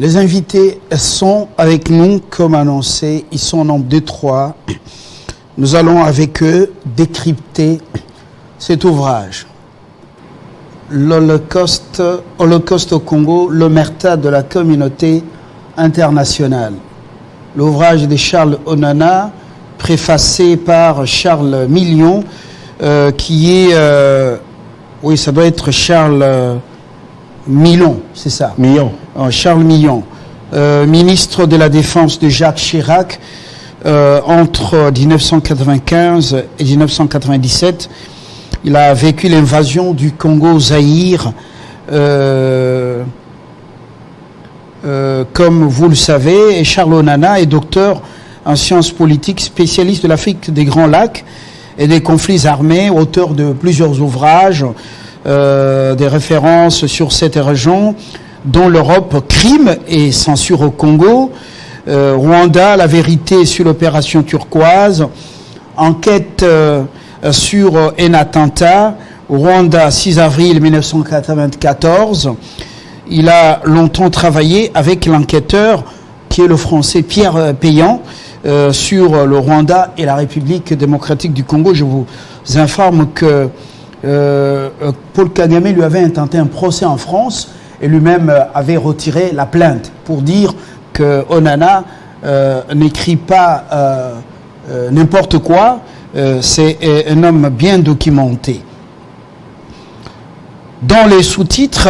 Les invités sont avec nous, comme annoncé. Ils sont en nombre de 3. Nous allons avec eux décrypter cet ouvrage. Holocauste au Congo, l'omerta de la communauté internationale. L'ouvrage de Charles Onana, préfacé par Charles Million, qui est... oui, ça doit être Charles Millon, c'est ça. Millon. Charles Millon, ministre de la Défense de Jacques Chirac, entre 1995 et 1997. Il a vécu l'invasion du Congo-Zaïre, comme vous le savez. Et Charles Onana est docteur en sciences politiques, spécialiste de l'Afrique des Grands Lacs et des conflits armés, auteur de plusieurs ouvrages, des références sur cette région, dont l'Europe, crime et censure au Congo, Rwanda, la vérité sur l'opération turquoise, enquête sur un attentat, Rwanda, 6 avril 1994. Il a longtemps travaillé avec l'enquêteur qui est le français Pierre Payan sur le Rwanda et la République démocratique du Congo. Je vous informe que Paul Kagame lui avait intenté un procès en France et lui-même avait retiré la plainte pour dire que Onana n'écrit pas n'importe quoi. C'est un homme bien documenté. Dans les sous-titres,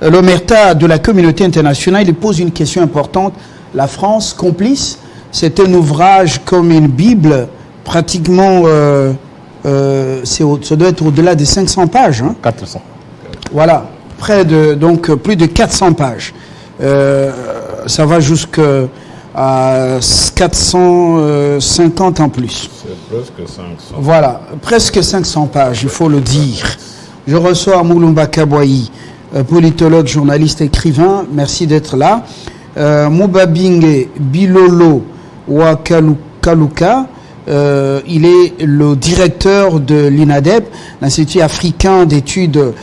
l'omerta de la communauté internationale, il pose une question importante. La France complice, c'est un ouvrage comme une Bible, pratiquement, ça doit être au-delà de 500 pages. Hein. 400. Voilà, donc plus de 400 pages. Ça va jusqu'à 450 en plus. C'est presque 500. Voilà, presque 500 pages, il faut le dire. Je reçois Moulumba Kabouayi, politologue, journaliste, écrivain. Merci d'être là. Mubabinge Bilolo Wakaluka, il est le directeur de l'INADEP, l'Institut africain d'études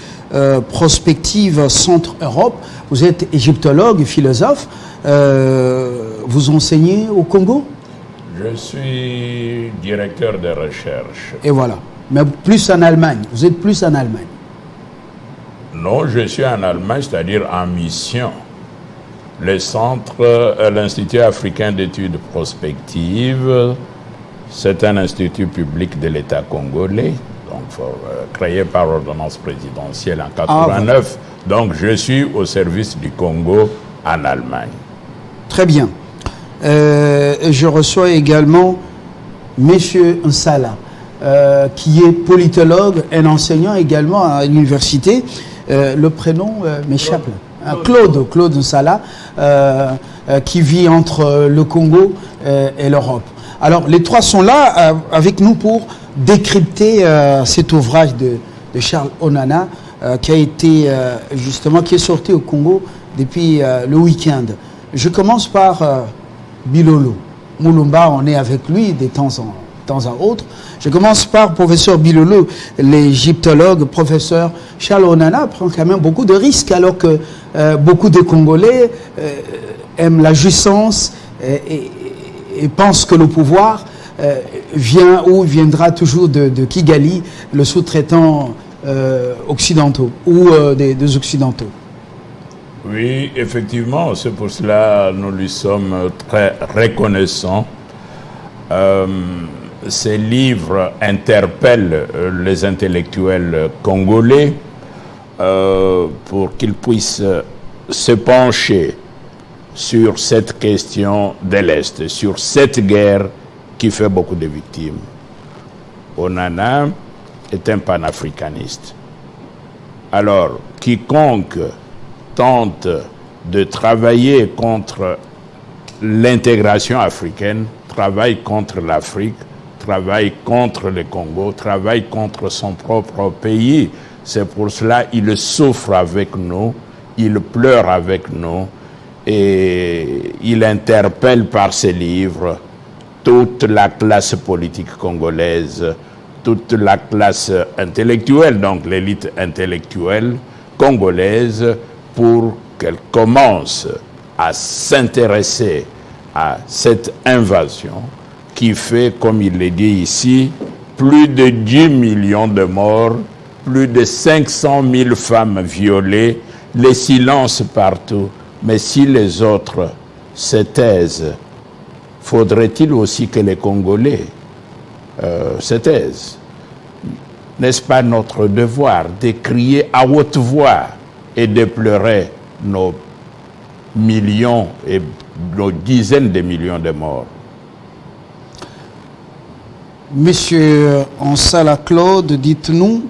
prospectives Centre-Europe. Vous êtes égyptologue et philosophe. Vous enseignez au Congo? Je suis directeur de recherche. Et voilà. Mais plus en Allemagne. Vous êtes plus en Allemagne. Non, je suis en Allemagne, c'est-à-dire en mission. Le centre, l'Institut africain d'études prospectives, c'est un institut public de l'État congolais, donc créé par ordonnance présidentielle en 1989. Donc je suis au service du Congo en Allemagne. Très bien. Je reçois également M. Nsala, qui est politologue, un enseignant également à l'université. Le prénom m'échappe. Claude Nsala, qui vit entre le Congo et l'Europe. Alors, les trois sont là avec nous pour décrypter cet ouvrage de Charles Onana, qui a été justement, qui est sorti au Congo depuis le week-end. Je commence par Bilolo. Moulumba, on est avec lui de temps à autre. Je commence par professeur Bilolo, l'égyptologue, professeur Charles Onana prend quand même beaucoup de risques alors que beaucoup de Congolais aiment la jouissance et pensent que le pouvoir vient ou viendra toujours de Kigali, le sous-traitant occidentaux ou des occidentaux. Oui, effectivement, c'est pour cela que nous lui sommes très reconnaissants. Ces livres interpellent les intellectuels congolais pour qu'ils puissent se pencher sur cette question de l'Est, sur cette guerre qui fait beaucoup de victimes. Onana est un panafricaniste. Alors, quiconque tente de travailler contre l'intégration africaine, travaille contre l'Afrique, travaille contre le Congo, travaille contre son propre pays. C'est pour cela qu'il souffre avec nous, il pleure avec nous et il interpelle par ses livres toute la classe politique congolaise, toute la classe intellectuelle, donc l'élite intellectuelle congolaise, pour qu'elle commence à s'intéresser à cette invasion qui fait, comme il le dit ici, plus de 10 millions de morts, plus de 500 000 femmes violées, le silence partout. Mais si les autres se taisent, faudrait-il aussi que les Congolais se taisent? N'est-ce pas notre devoir de crier à haute voix et de pleurer nos millions et nos dizaines de millions de morts? Monsieur Nsala Claude, dites-nous,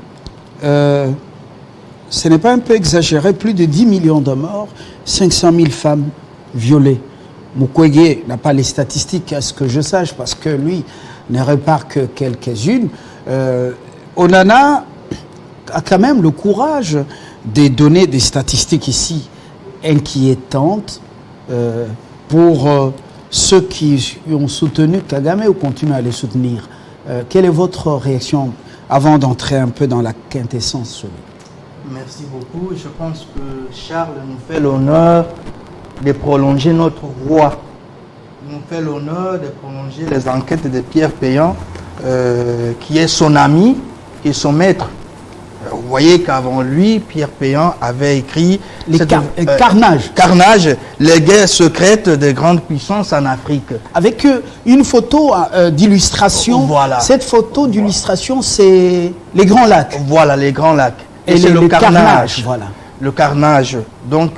ce n'est pas un peu exagéré, plus de 10 millions de morts, 500 000 femmes violées. Mukwege n'a pas les statistiques, à ce que je sache, parce que lui ne répare que quelques-unes. Onana a quand même le courage de donner des statistiques ici inquiétantes pour ceux qui ont soutenu Kagame ou continuent à les soutenir. Quelle est votre réaction avant d'entrer un peu dans la quintessence? Merci beaucoup. Je pense que Charles nous fait l'honneur de prolonger notre voix. Il nous fait l'honneur de prolonger les enquêtes de Pierre Péan, qui est son ami et son maître. Vous voyez qu'avant lui, Pierre Péan avait écrit Carnage. Carnage, les guerres secrètes des grandes puissances en Afrique. Avec une photo d'illustration. Voilà. Cette photo d'illustration, c'est les Grands Lacs. Voilà, les Grands Lacs. Et c'est le carnage. Voilà. Le carnage. Donc,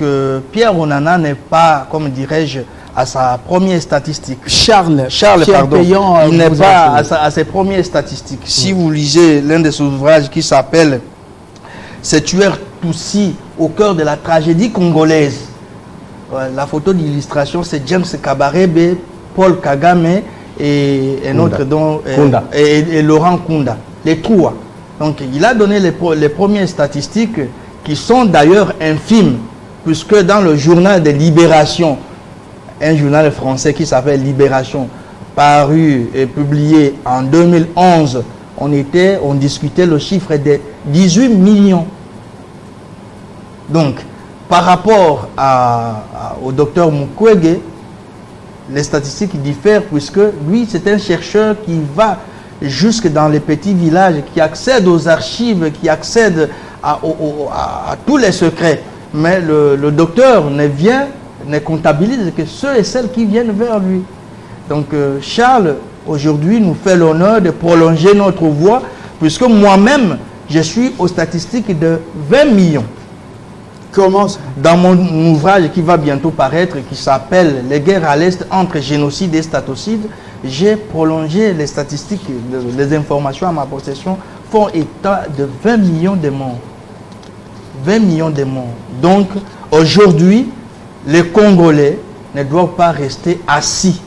Pierre Onana n'est pas, comme dirais-je, à sa première statistique. Charles pardon. Péan, il n'est pas à ses premières statistiques. Si vous lisez l'un de ses ouvrages qui s'appelle Ces tueurs Tutsis au cœur de la tragédie congolaise. La photo d'illustration, c'est James Kabarebe, Paul Kagame et un autre dont et Laurent Kunda. Les trois. Donc il a donné les premières statistiques qui sont d'ailleurs infimes, puisque dans le journal de Libération, un journal français qui s'appelle Libération, paru et publié en 2011, on discutait le chiffre de 18 millions. Donc, par rapport au docteur Mukwege, les statistiques diffèrent puisque lui, c'est un chercheur qui va jusque dans les petits villages, qui accède aux archives, qui accède à tous les secrets. Mais le docteur ne comptabilise que ceux et celles qui viennent vers lui. Donc, Charles, aujourd'hui, nous fait l'honneur de prolonger notre voix, puisque moi-même, je suis aux statistiques de 20 millions. Comment ça? Dans mon ouvrage qui va bientôt paraître, qui s'appelle « Les guerres à l'Est entre génocide et statocide », j'ai prolongé les statistiques, les informations à ma possession font état de 20 millions de morts. 20 millions de morts. Donc, aujourd'hui, les Congolais ne doivent pas rester assis,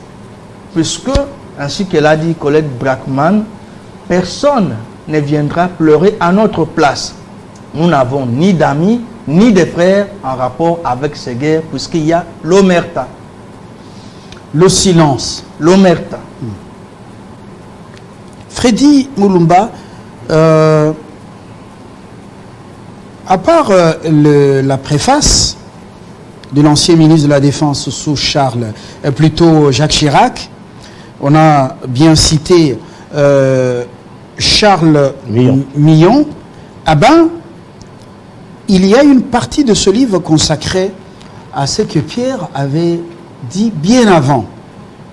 puisque, ainsi que l'a dit Colette Brackman, personne ne viendra pleurer à notre place. Nous n'avons ni d'amis, ni de frères en rapport avec ces guerres, puisqu'il y a l'omerta. Le silence. L'omerta. Freddy Mulumba, à part la préface de l'ancien ministre de la Défense sous plutôt Jacques Chirac, on a bien cité Charles Millon. Ah ben, il y a une partie de ce livre consacrée à ce que Pierre avait dit bien avant,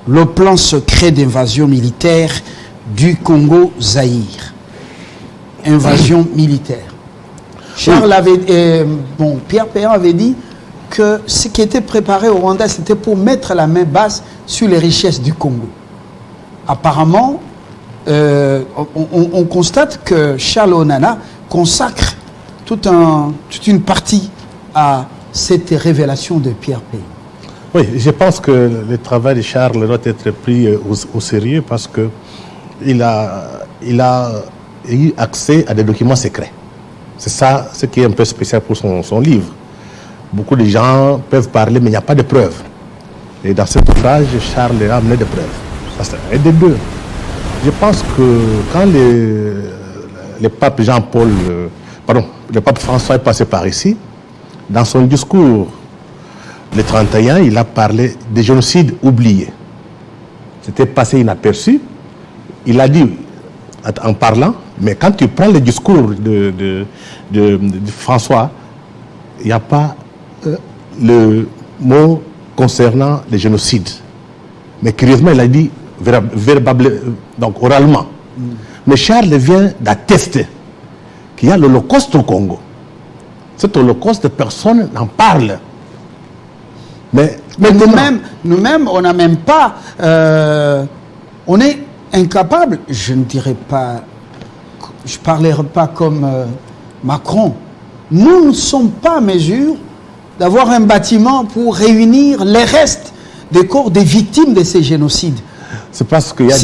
le plan secret d'invasion militaire du Congo-Zaïre. Invasion militaire. Charles Pierre Péan avait dit que ce qui était préparé au Rwanda, c'était pour mettre la main basse sur les richesses du Congo. Apparemment, on constate que Charles Onana consacre toute une partie à cette révélation de Pierre Péan. Oui, je pense que le travail de Charles doit être pris au sérieux parce qu'il a eu accès à des documents secrets. C'est ça ce qui est un peu spécial pour son livre. Beaucoup de gens peuvent parler, mais il n'y a pas de preuves. Et dans cet ouvrage, Charles a amené des preuves. Ça, c'est un des deux. Je pense que quand le pape le pape François est passé par ici, dans son discours Le 31, il a parlé des génocides oubliés. C'était passé inaperçu. Il a dit, en parlant, mais quand tu prends le discours de François, il n'y a pas le mot concernant les génocides. Mais curieusement, il a dit donc oralement. Mais Charles vient d'attester qu'il y a l'Holocauste au Congo. Cet Holocauste, personne n'en parle. Mais nous-mêmes, on n'a même pas... on est incapable, je ne dirais pas... Je ne parlerai pas comme Macron. Nous ne sommes pas en mesure d'avoir un bâtiment pour réunir les restes des corps des victimes de ces génocides. C'est parce qu'il y a,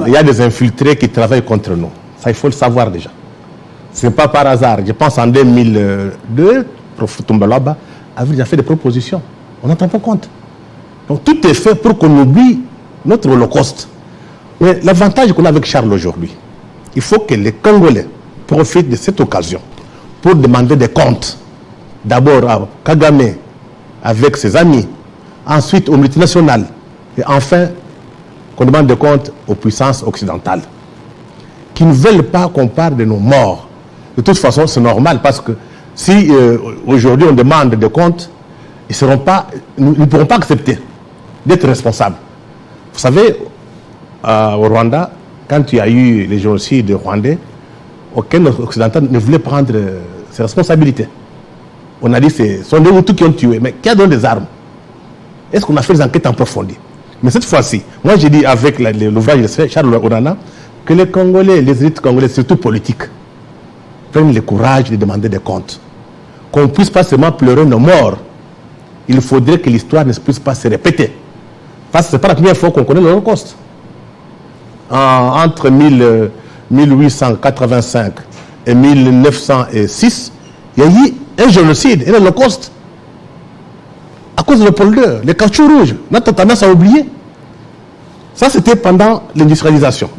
y a des infiltrés qui travaillent contre nous. Ça, il faut le savoir déjà. Ce n'est pas par hasard. Je pense en 2002, Prof. Tumbalaba avait déjà fait des propositions. On n'entend pas compte. Donc tout est fait pour qu'on oublie notre holocauste. Mais l'avantage qu'on a avec Charles aujourd'hui, il faut que les Congolais profitent de cette occasion pour demander des comptes. D'abord à Kagame avec ses amis, ensuite aux multinationales, et enfin qu'on demande des comptes aux puissances occidentales, qui ne veulent pas qu'on parle de nos morts. De toute façon, c'est normal, parce que si aujourd'hui on demande des comptes, ils ne pourront pas accepter d'être responsables. Vous savez, au Rwanda, quand il y a eu les génocides rwandais, aucun occidental ne voulait prendre ses responsabilités. On a dit que ce sont des Hutus qui ont tué, mais qui a donné des armes? Est-ce qu'on a fait des enquêtes en profondeur? Mais cette fois-ci, moi j'ai dit avec l'ouvrage de Charles Onana que les Congolais, les élites congolaises, surtout politiques, prennent le courage de demander des comptes. Qu'on ne puisse pas seulement pleurer nos morts. Il faudrait que l'histoire ne puisse pas se répéter. Parce que ce n'est pas la première fois qu'on connaît l'Holocauste. Entre 1885 et 1906, il y a eu un génocide, un holocauste. À cause de Léopold II, les caoutchoucs rouges, on a tendance à oublier. Ça, c'était pendant l'industrialisation,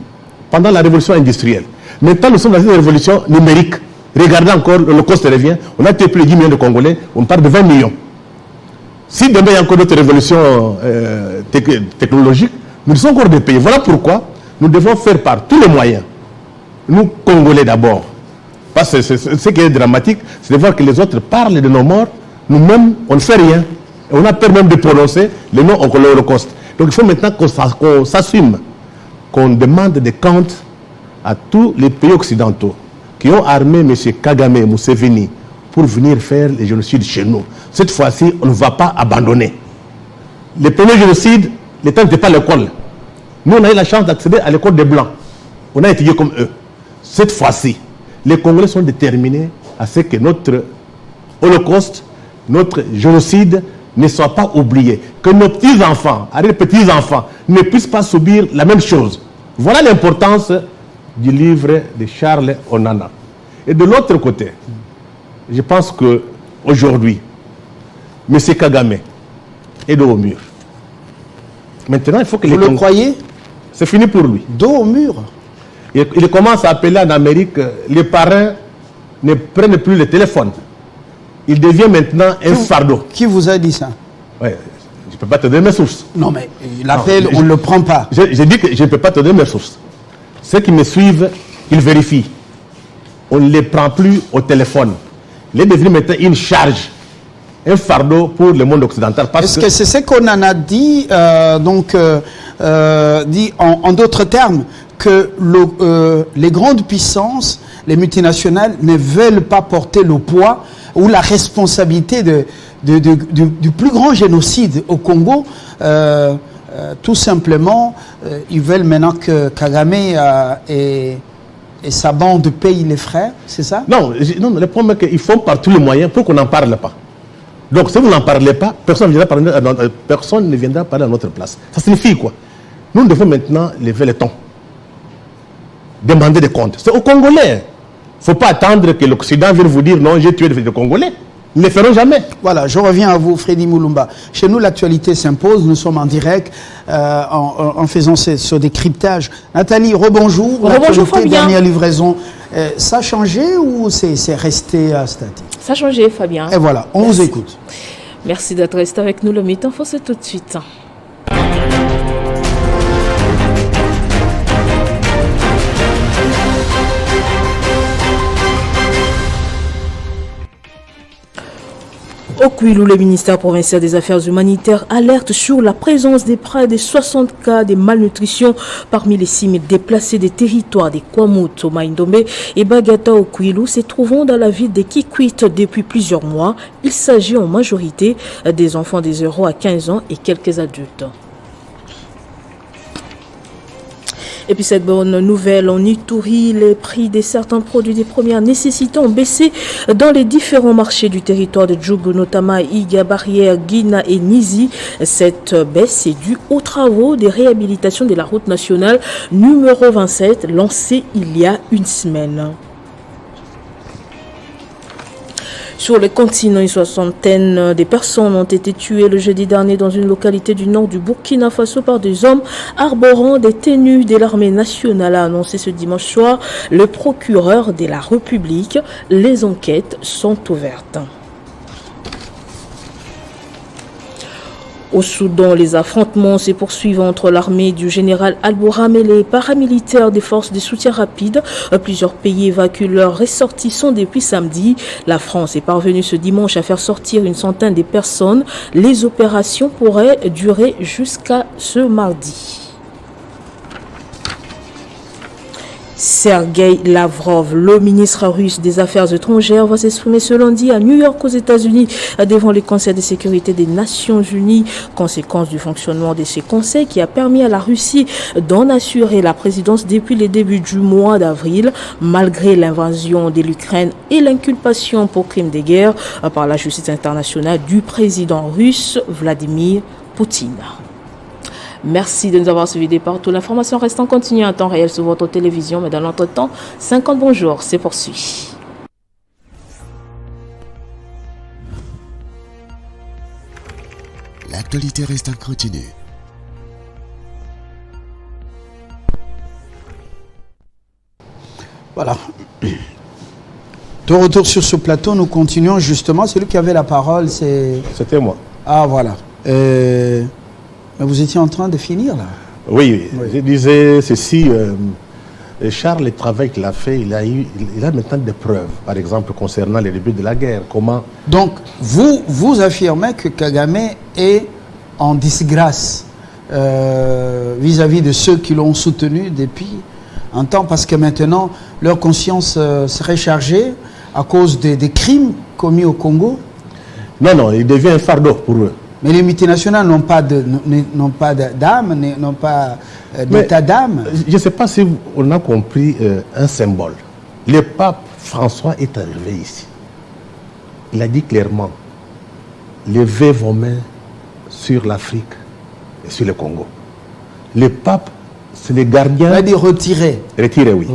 pendant la révolution industrielle. Maintenant, nous sommes dans une révolution numérique. Regardez encore, l'holocauste revient. On a tué plus de 10 millions de Congolais, on parle de 20 millions. Si demain il y a encore d'autres révolutions technologiques, nous sommes encore des pays. Voilà pourquoi nous devons faire par tous les moyens. Nous, Congolais d'abord. Parce que ce qui est dramatique, c'est de voir que les autres parlent de nos morts. Nous-mêmes, on ne fait rien. Et on a peur même de prononcer le nom de l'Holocauste. Donc il faut maintenant qu'on s'assume, qu'on demande des comptes à tous les pays occidentaux qui ont armé M. Kagame et Museveni pour venir faire les génocides chez nous. Cette fois-ci, on ne va pas abandonner. Les premiers génocides, l'État n'était pas à l'école. Nous, on a eu la chance d'accéder à l'école des Blancs. On a étudié comme eux. Cette fois-ci, les Congolais sont déterminés à ce que notre Holocauste, notre génocide ne soit pas oublié. Que nos petits-enfants, arrière-petits-enfants, ne puissent pas subir la même chose. Voilà l'importance du livre de Charles Onana. Et de l'autre côté, je pense qu'aujourd'hui, M. Kagame est dos au mur. Maintenant, il faut que Vous le croyez? C'est fini pour lui. Dos au mur. Il commence à appeler en Amérique, les parrains ne prennent plus le téléphone. Il devient maintenant un fardeau. Qui vous a dit ça? Ouais, je ne peux pas te donner mes sources. Non, mais l'appel, on ne le prend pas. J'ai dit que je ne peux pas te donner mes sources. Ceux qui me suivent, ils vérifient. On ne les prend plus au téléphone. Il est devenu maintenant une charge, un fardeau pour le monde occidental. Est-ce que c'est ce qu'on en a dit, dit en d'autres termes, que les grandes puissances, les multinationales, ne veulent pas porter le poids ou la responsabilité du plus grand génocide au Congo? Tout simplement, ils veulent maintenant que Kagame et sa bande payent les frais, c'est ça? Non, le problème est qu'ils font par tous les moyens pour qu'on n'en parle pas. Donc si vous n'en parlez pas, personne ne viendra parler à notre place. Ça signifie quoi? Nous devons maintenant lever le ton. Demander des comptes. C'est aux Congolais. Il ne faut pas attendre que l'Occident vienne vous dire non, j'ai tué des Congolais. Ils ne le feront jamais. Voilà, je reviens à vous, Freddy Mulumba. Chez nous, l'actualité s'impose. Nous sommes en direct en faisant ce décryptage. Nathalie, rebonjour. Rebonjour, Fabien. Dernière livraison. Ça a changé ou c'est resté statique? Ça a changé, Fabien. Et voilà, on vous écoute. Merci d'être resté avec nous. Le Mythe Info, c'est tout de suite. Au Kouilou, le ministère provincial des Affaires humanitaires alerte sur la présence de près de 60 cas de malnutrition parmi les 6 000 déplacés des territoires des Kwamut, au Maïndombe et Bagata au Kouilou, se trouvant dans la ville de Kikwit depuis plusieurs mois. Il s'agit en majorité des enfants de 0 à 15 ans et quelques adultes. Et puis cette bonne nouvelle, en Ituri, les prix de certains produits de première nécessité ont baissé dans les différents marchés du territoire de Djougou, notamment Iga, Barrière, Guina et Nizi. Cette baisse est due aux travaux de réhabilitation de la route nationale numéro 27, lancée il y a une semaine. Sur le continent, une soixantaine de personnes ont été tuées le jeudi dernier dans une localité du nord du Burkina Faso par des hommes arborant des tenues de l'armée nationale, a annoncé ce dimanche soir le procureur de la République. Les enquêtes sont ouvertes. Au Soudan, les affrontements se poursuivent entre l'armée du général Al-Bourham et les paramilitaires des forces de soutien rapide. Plusieurs pays évacuent leurs ressortissants depuis samedi. La France est parvenue ce dimanche à faire sortir une centaine de personnes. Les opérations pourraient durer jusqu'à ce mardi. Sergei Lavrov, le ministre russe des Affaires étrangères, va s'exprimer ce lundi à New York aux États-Unis devant le Conseil de sécurité des Nations Unies. Conséquence du fonctionnement de ce conseil qui a permis à la Russie d'en assurer la présidence depuis le début du mois d'avril, malgré l'invasion de l'Ukraine et l'inculpation pour crimes de guerre par la justice internationale du président russe Vladimir Poutine. Merci de nous avoir suivis de partout. L'information reste en continu en temps réel sur votre télévision, mais dans l'entretemps, 50 bonjours, c'est poursuit. L'actualité reste en continu. Voilà. De retour sur ce plateau, nous continuons justement. Celui qui avait la parole, C'était moi. Ah, voilà. Mais vous étiez en train de finir, là. Oui. Je disais ceci. Charles, le travail qu'il a fait, il a maintenant des preuves. Par exemple, concernant les débuts de la guerre. Comment... Donc, vous affirmez que Kagame est en disgrâce vis-à-vis de ceux qui l'ont soutenu depuis un temps, parce que maintenant, leur conscience serait chargée à cause des crimes commis au Congo? Non, il devient un fardeau pour eux. Mais les multinationales n'ont pas d'âme, n'ont pas d'état d'âme. Je ne sais pas si on a compris un symbole. Le pape François est arrivé ici. Il a dit clairement, levez vos mains sur l'Afrique et sur le Congo. Le pape, c'est le gardien... Il a dit retirer. Retirer, oui.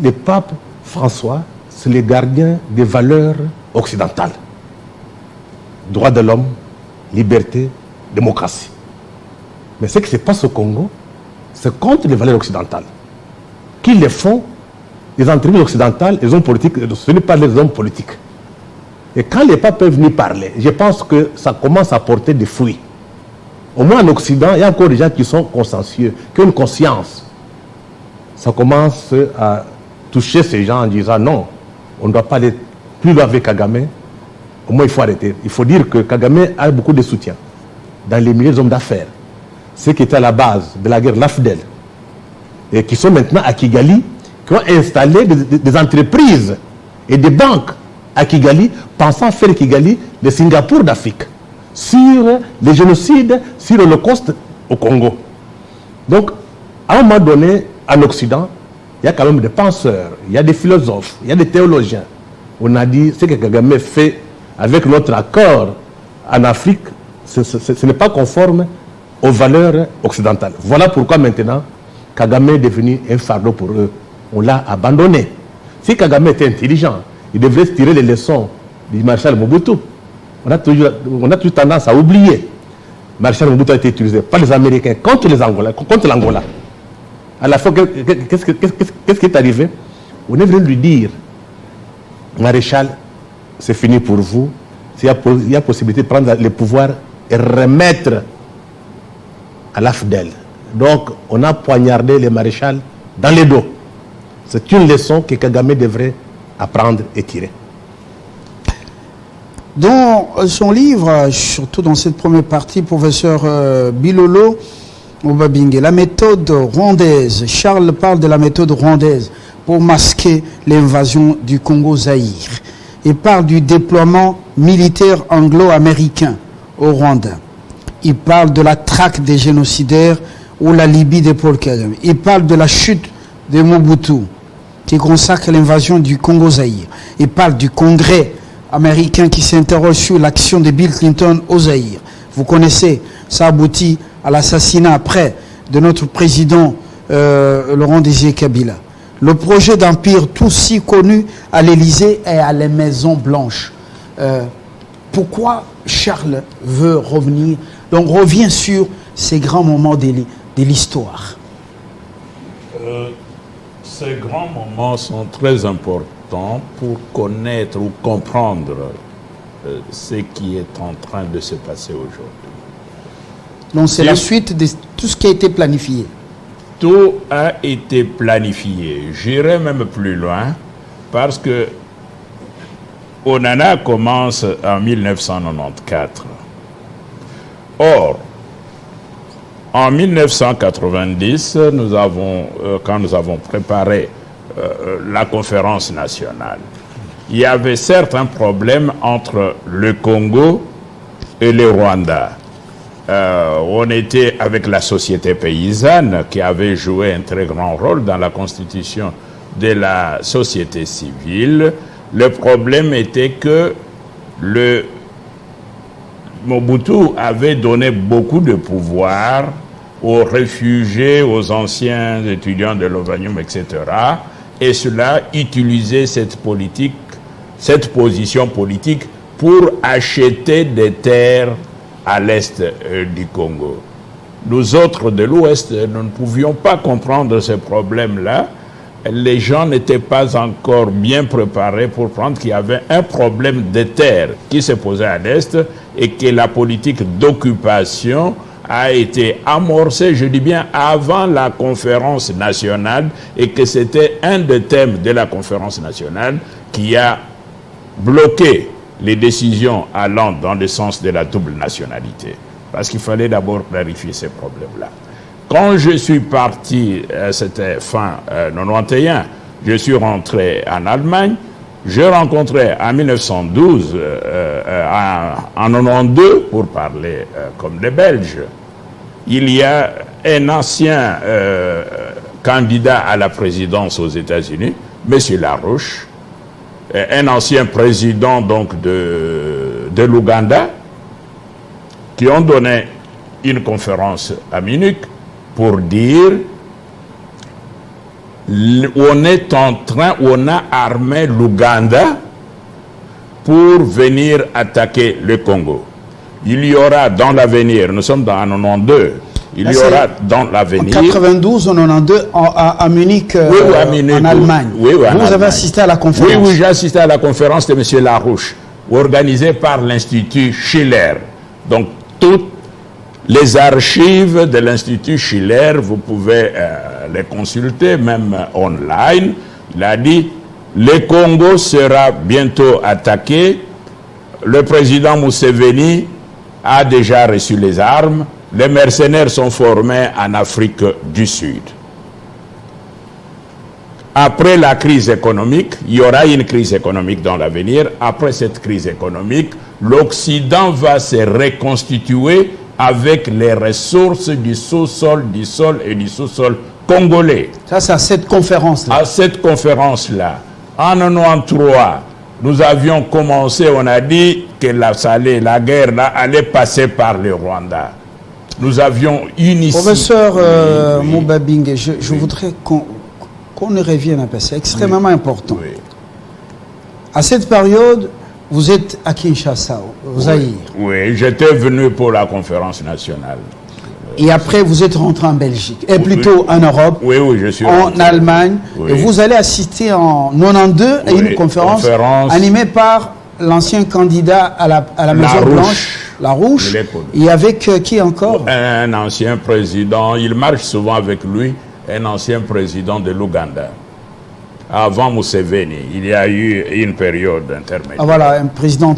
Le pape François, c'est le gardien des valeurs occidentales. Droits de l'homme, liberté, démocratie. Mais ce qui se passe au Congo, c'est contre les valeurs occidentales. Qui les font? Les entreprises occidentales, les hommes politiques, ce n'est pas les hommes politiques. Et quand les papes peuvent venir parler, je pense que ça commence à porter des fruits. Au moins en Occident, il y a encore des gens qui sont consciencieux, qui ont une conscience. Ça commence à toucher ces gens en disant non, on ne doit pas aller plus loin avec Kagame. Au moins, il faut arrêter. Il faut dire que Kagame a beaucoup de soutien dans les milieux des hommes d'affaires. Ceux qui étaient à la base de la guerre l'AFDEL et qui sont maintenant à Kigali, qui ont installé des entreprises et des banques à Kigali, pensant faire Kigali le Singapour d'Afrique, sur les génocides, sur l'Holocauste au Congo. Donc, à un moment donné, en Occident, il y a quand même des penseurs, il y a des philosophes, il y a des théologiens. On a dit ce que Kagame fait avec notre accord en Afrique, ce n'est pas conforme aux valeurs occidentales. Voilà pourquoi maintenant, Kagame est devenu un fardeau pour eux. On l'a abandonné. Si Kagame était intelligent, il devrait tirer les leçons du maréchal Mobutu. On a toujours tendance à oublier. Maréchal Mobutu a été utilisé par les Américains contre les Angolais, contre l'Angola. À la fin, qu'est-ce qui est arrivé? On est venu lui dire, Maréchal, c'est fini pour vous, il y a possibilité de prendre les pouvoirs et remettre à l'AFDEL. Donc, on a poignardé les maréchals dans les dos. C'est une leçon que Kagame devrait apprendre et tirer. Dans son livre, surtout dans cette première partie, professeur Bilolo Mobabingue, la méthode rwandaise, Charles parle de la méthode rwandaise pour masquer l'invasion du Congo-Zaïre. Il parle du déploiement militaire anglo-américain au Rwanda. Il parle de la traque des génocidaires ou la Libye de Paul Kagame. Il parle de la chute de Mobutu qui consacre l'invasion du Congo-Zaïre. Il parle du Congrès américain qui s'interroge sur l'action de Bill Clinton au Zaïre. Vous connaissez, ça aboutit à l'assassinat après de notre président Laurent Désiré Kabila. Le projet d'empire tout si connu à l'Élysée et à la Maison Blanche. Pourquoi Charles veut revenir? Donc revient sur ces grands moments de l'histoire. Ces grands moments sont très importants pour connaître ou comprendre ce qui est en train de se passer aujourd'hui. Donc c'est la suite de tout ce qui a été planifié. Tout a été planifié. J'irai même plus loin parce que Onana commence en 1994. Or, en 1990, quand nous avons préparé la conférence nationale, il y avait certains problèmes entre le Congo et le Rwanda. On était avec la société paysanne qui avait joué un très grand rôle dans la constitution de la société civile. Le problème était que le Mobutu avait donné beaucoup de pouvoir aux réfugiés, aux anciens étudiants de l'Ovanium, etc. Et cela utilisait cette position politique pour acheter des terres à l'est du Congo. Nous autres de l'ouest, nous ne pouvions pas comprendre ce problème-là. Les gens n'étaient pas encore bien préparés pour prendre qu'il y avait un problème de terre qui se posait à l'est et que la politique d'occupation a été amorcée, je dis bien, avant la conférence nationale et que c'était un des thèmes de la conférence nationale qui a bloqué les décisions allant dans le sens de la double nationalité. Parce qu'il fallait d'abord clarifier ces problèmes-là. Quand je suis parti, c'était fin 91, je suis rentré en Allemagne, je rencontrais en 1912, en 92, pour parler comme des Belges, il y a un ancien candidat à la présidence aux États-Unis, M. Larouche, un ancien président donc de l'Ouganda, qui ont donné une conférence à Munich pour dire on a armé l'Ouganda pour venir attaquer le Congo. Il y aura dans l'avenir, nous sommes dans 92, il y aura dans l'avenir... En 92, en 92, à Munich, à Munich, en Allemagne. Vous avez assisté à la conférence? Oui, j'ai assisté à la conférence de M. Larouche, organisée par l'Institut Schiller. Donc, toutes les archives de l'Institut Schiller, vous pouvez les consulter, même online. Il a dit, le Congo sera bientôt attaqué. Le président Museveni a déjà reçu les armes. Les mercenaires sont formés en Afrique du Sud. Après la crise économique, il y aura une crise économique dans l'avenir. Après cette crise économique, l'Occident va se reconstituer avec les ressources du sous-sol, du sol et du sous-sol congolais. Ça, c'est à cette conférence-là. À cette conférence-là. En 1993, nous avions commencé, on a dit que la guerre là, allait passer par le Rwanda. Nous avions initié... Professeur Mobabingue, je voudrais qu'on y revienne un peu. C'est extrêmement important. Oui. À cette période, vous êtes à Kinshasa, au Zaïre. Oui, j'étais venu pour la conférence nationale. Et après, vous êtes rentré en Belgique, et plutôt en Europe, oui, je suis en rentré. Allemagne. Oui. Et vous allez assister en 92 à une conférence animée par l'ancien candidat à la Maison-Blanche, Larouche, et avec qui encore? Un ancien président, il marche souvent avec lui, un ancien président de l'Ouganda. Avant Museveni, il y a eu une période intermédiaire. Ah, voilà, un président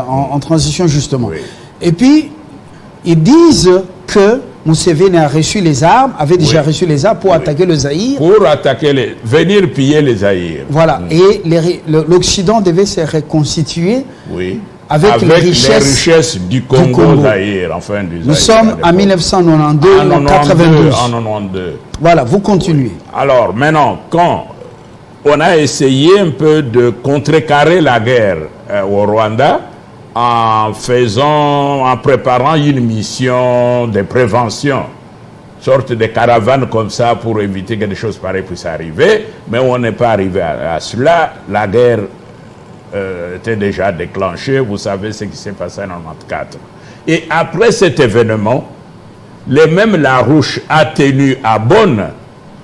en transition, justement. Oui. Et puis, ils disent que Museveni a reçu les armes, avait déjà reçu les armes pour attaquer le Zaïre. Pour attaquer venir piller les Zaïre. Voilà, et l'Occident devait se reconstituer avec les richesses du Congo Zaïre, enfin du Zaïre. Nous sommes en 1992, en 92. En 92. Voilà, vous continuez. Alors, maintenant, quand on a essayé un peu de contrecarrer la guerre au Rwanda, en préparant une mission de prévention, sorte de caravane comme ça pour éviter que des choses pareilles puissent arriver, mais on n'est pas arrivé à cela. La guerre était déjà déclenchée, vous savez ce qui s'est passé en 1994. Et après cet événement, même Larouche a tenu à Bonn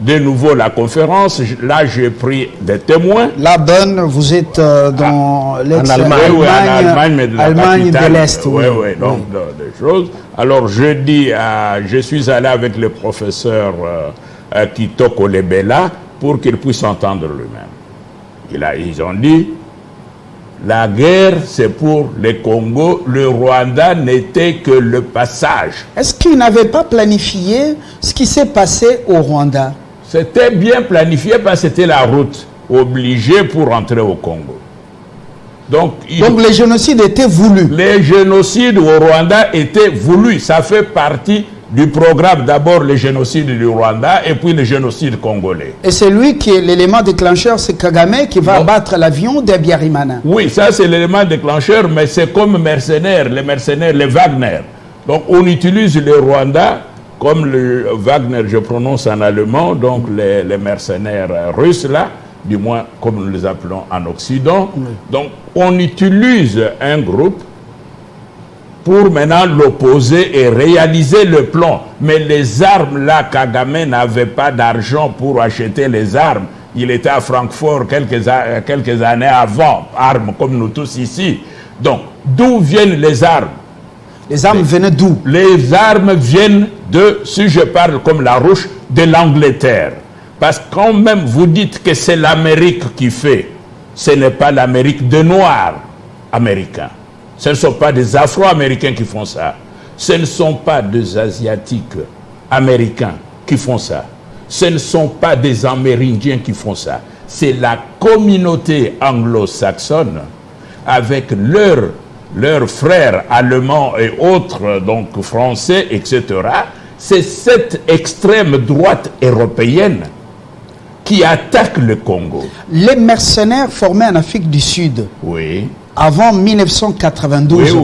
de nouveau la conférence. Là, j'ai pris des témoins. La Bonn, vous êtes dans l'Allemagne, mais de l'Allemagne de l'Est. Oui, donc des choses. Alors, je suis allé avec le professeur Kitoko Lebela pour qu'il puisse entendre lui-même. Ils ont dit, la guerre, c'est pour le Congo. Le Rwanda n'était que le passage. Est-ce qu'ils n'avaient pas planifié ce qui s'est passé au Rwanda? C'était bien planifié parce que c'était la route obligée pour entrer au Congo. Donc les génocides étaient voulus. Les génocides au Rwanda étaient voulus. Ça fait partie du programme. D'abord le génocide du Rwanda et puis le génocide congolais. Et c'est lui qui est l'élément déclencheur, c'est Kagame qui va abattre l'avion d'Abiyarimana. Oui, ça c'est l'élément déclencheur, mais c'est comme mercenaires, les Wagner. Donc on utilise le Rwanda comme le Wagner, je prononce en allemand, donc les mercenaires russes là, du moins comme nous les appelons en Occident. Oui. Donc on utilise un groupe pour maintenant l'opposer et réaliser le plan. Mais les armes là, Kagame n'avait pas d'argent pour acheter les armes. Il était à Francfort quelques années avant, armes comme nous tous ici. Donc, d'où viennent les armes? Les armes venaient d'où? Les armes viennent de, si je parle comme Larouche, de l'Angleterre. Parce que quand même vous dites que c'est l'Amérique qui fait, ce n'est pas l'Amérique des Noirs américains. Ce ne sont pas des Afro-Américains qui font ça. Ce ne sont pas des Asiatiques américains qui font ça. Ce ne sont pas des Amérindiens qui font ça. C'est la communauté anglo-saxonne avec leurs frères allemands et autres, donc français, etc. C'est cette extrême droite européenne qui attaque le Congo. Les mercenaires formés en Afrique du Sud. Oui. Avant 1992,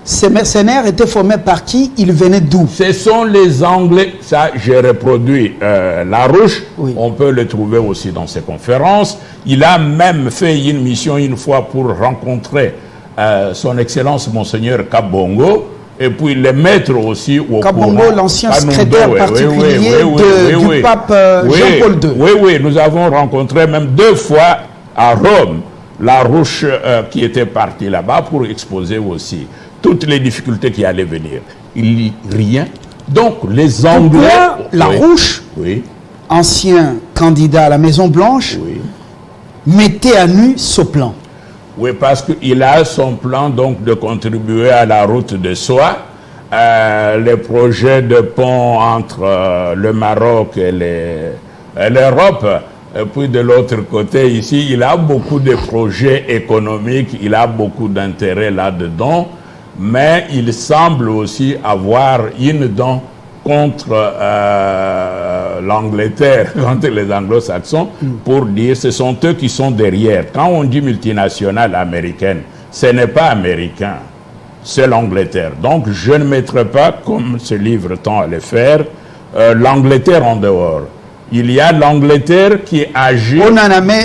ces mercenaires étaient formés par qui? Ils venaient d'où? Ce sont les Anglais. Ça, j'ai reproduit Larouche. Oui. On peut le trouver aussi dans ses conférences. Il a même fait une mission une fois pour rencontrer son Excellence Monseigneur Kabongo. Et puis les mettre aussi au Kabongo, l'ancien secrétaire particulier du pape Jean-Paul II. Oui, nous avons rencontré même 2 fois à Rome Larouche qui était parti là-bas pour exposer aussi toutes les difficultés qui allaient venir. Il n'y rien. Donc les Anglais... Larouche, ancien candidat à la Maison-Blanche, mettait à nu ce plan. Oui, parce qu'il a son plan donc de contribuer à la route de soie, les projets de pont entre le Maroc et l'Europe. Et puis de l'autre côté, ici, il a beaucoup de projets économiques, il a beaucoup d'intérêt là-dedans, mais il semble aussi avoir une dent contre l'Angleterre, contre les anglo-saxons, pour dire ce sont eux qui sont derrière. Quand on dit multinationale américaine, ce n'est pas américain, c'est l'Angleterre. Donc je ne mettrai pas, comme ce livre tend à le faire, l'Angleterre en dehors. Il y a l'Angleterre qui agit... On en a mis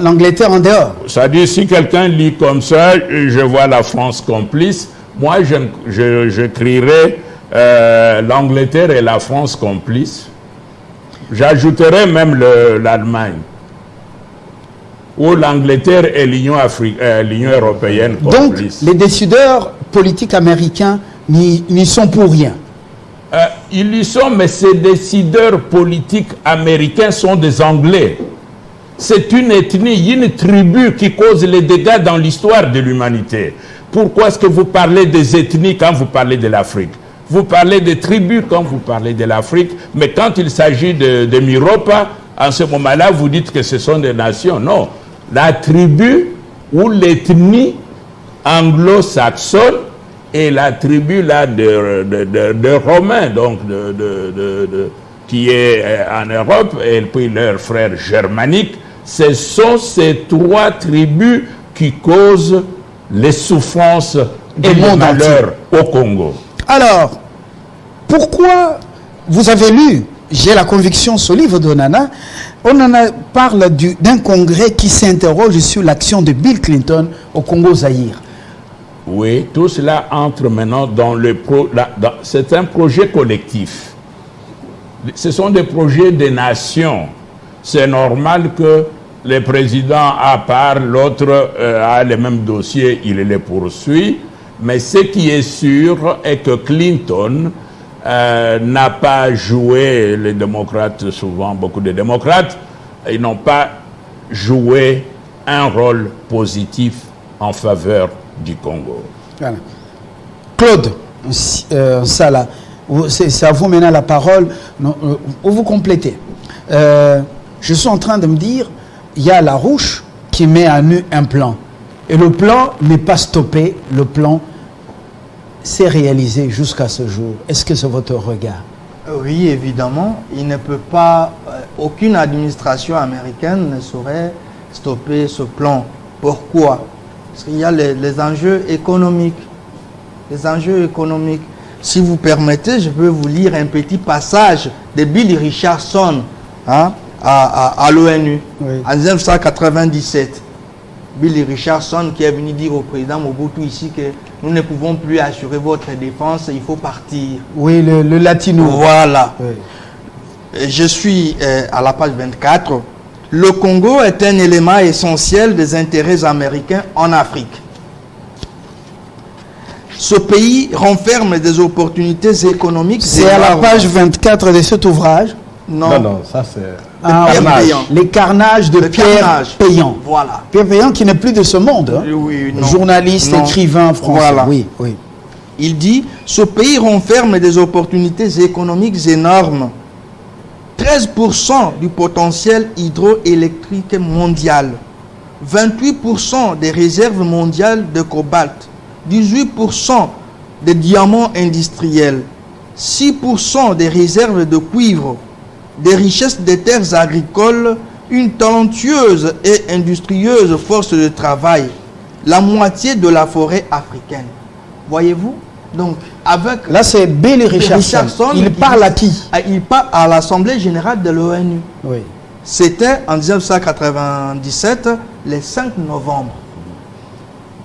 l'Angleterre en dehors. C'est-à-dire, si quelqu'un lit comme ça, je vois la France complice, moi je crierais l'Angleterre et la France complices. J'ajouterais même l'Allemagne. où l'Angleterre et l'Union européenne complices. Donc, les décideurs politiques américains n'y sont pour rien. Ils y sont, mais ces décideurs politiques américains sont des Anglais. C'est une ethnie, une tribu qui cause les dégâts dans l'histoire de l'humanité. Pourquoi est-ce que vous parlez des ethnies quand vous parlez de l'Afrique? Vous parlez des tribus quand vous parlez de l'Afrique, mais quand il s'agit de Miropa, en ce moment-là, vous dites que ce sont des nations. Non, la tribu ou l'ethnie anglo-saxonne et la tribu là de Romains, donc qui est en Europe, et puis leurs frères germaniques, ce sont ces trois tribus qui causent les souffrances et les malheurs au Congo. Alors, pourquoi vous avez lu, j'ai la conviction, ce livre d'Onana, Onana parle d'un congrès qui s'interroge sur l'action de Bill Clinton au Congo-Zaïre. Oui, tout cela entre maintenant dans c'est un projet collectif. Ce sont des projets des nations. C'est normal que les présidents à part, l'autre a les mêmes dossiers, il les poursuit. Mais ce qui est sûr est que Clinton n'a pas joué, les démocrates, souvent beaucoup de démocrates, ils n'ont pas joué un rôle positif en faveur du Congo. Voilà. Claude Nsala, c'est à vous maintenant la parole, vous complétez. Je suis en train de me dire, il y a la Rouche qui met à nu un plan. Et le plan n'est pas stoppé, le plan s'est réalisé jusqu'à ce jour. Est-ce que c'est votre regard? Oui, évidemment. Il ne peut pas, aucune administration américaine ne saurait stopper ce plan. Pourquoi? Parce qu'il y a les enjeux économiques. Les enjeux économiques. Si vous permettez, je peux vous lire un petit passage de Bill Richardson à l'ONU, oui, en 1997. Bill Richardson qui est venu dire au président Mobutu ici que nous ne pouvons plus assurer votre défense, il faut partir. Oui, le latino. Voilà. Oui. Je suis à la page 24. Le Congo est un élément essentiel des intérêts américains en Afrique. Ce pays renferme des opportunités économiques. C'est à la page 24 de cet ouvrage. Non, ça c'est... Les carnages de Pierre Péan. Voilà. Pierre Péan qui n'est plus de ce monde. Hein. Oui, non. Journaliste, écrivain français. Voilà. Oui, oui. Il dit, ce pays renferme des opportunités économiques énormes. 13% du potentiel hydroélectrique mondial. 28% des réserves mondiales de cobalt. 18% des diamants industriels. 6% des réserves de cuivre. Des richesses des terres agricoles, une talentueuse et industrieuse force de travail, la moitié de la forêt africaine. Voyez-vous? Donc, avec... Là, c'est Bill Richardson. Il parle à qui? Il parle à l'Assemblée générale de l'ONU. Oui. C'était en 1997, le 5 novembre.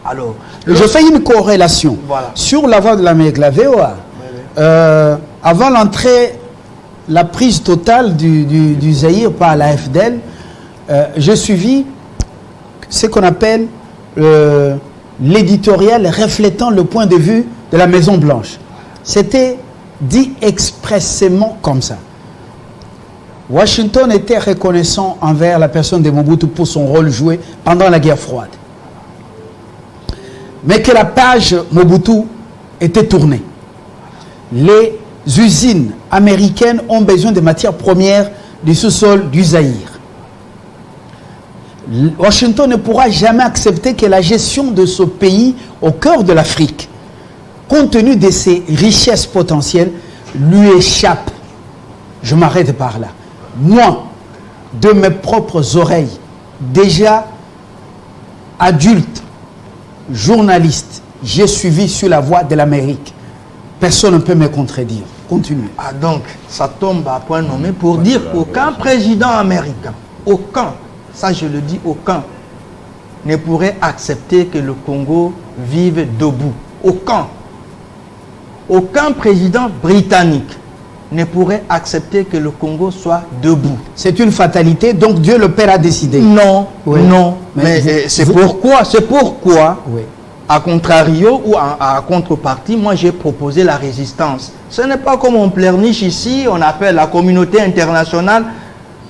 Alors, je fais une corrélation. Voilà. Sur la voie de l'Amérique, la VOA, avant l'entrée... La prise totale du Zaïre par la FDL, j'ai suivi ce qu'on appelle l'éditorial reflétant le point de vue de la Maison Blanche. C'était dit expressément comme ça. Washington était reconnaissant envers la personne de Mobutu pour son rôle joué pendant la guerre froide. Mais que la page Mobutu était tournée. Les usines américaines ont besoin de matières premières du sous-sol du Zaïre. Washington ne pourra jamais accepter que la gestion de ce pays au cœur de l'Afrique, compte tenu de ses richesses potentielles, lui échappe. Je m'arrête par là. Moi, de mes propres oreilles, déjà adulte, journaliste, j'ai suivi sur la voie de l'Amérique. Personne ne peut me contredire. Continue. Ah donc, ça tombe à point nommé pour dire qu'aucun président américain, aucun, ça je le dis, aucun, ne pourrait accepter que le Congo vive debout. Aucun. Aucun président britannique, ne pourrait accepter que le Congo soit debout. C'est une fatalité, donc Dieu le Père a décidé. Non, Oui. non. Mais Mais c'est vous- pourquoi, Oui. à contrario ou à contrepartie, moi j'ai proposé la résistance. Ce n'est pas comme on pleurniche ici, on appelle la communauté internationale,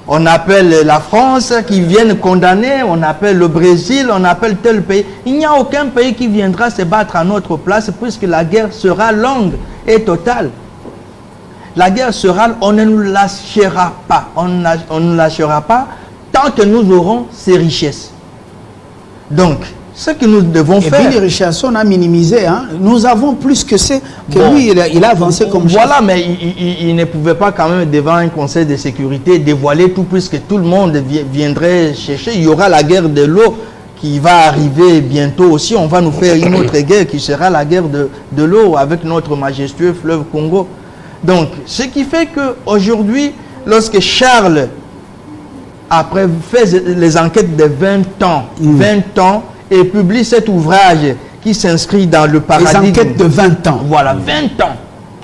on appelle la France qui viennent condamner, on appelle le Brésil, on appelle tel pays. Il n'y a aucun pays qui viendra se battre à notre place puisque la guerre sera longue et totale. La guerre sera, on ne nous lâchera pas, on ne lâchera pas tant que nous aurons ces richesses. Donc, ce que nous devons Et faire... puis les richesses, on a minimisé. Hein. Nous avons plus que c'est que Bon. lui, il a avancé comme chef. Voilà, mais il ne pouvait pas quand même devant un conseil de sécurité dévoiler tout puisque tout le monde viendrait chercher. Il y aura la guerre de l'eau qui va arriver bientôt aussi. On va nous faire une autre guerre qui sera la guerre de l'eau avec notre majestueux fleuve Congo. Donc, ce qui fait qu'aujourd'hui, lorsque Charles, après fait les enquêtes de 20 ans, et publie cet ouvrage qui s'inscrit dans le Les paradigme... enquêtes de 20 ans. Voilà, 20 ans.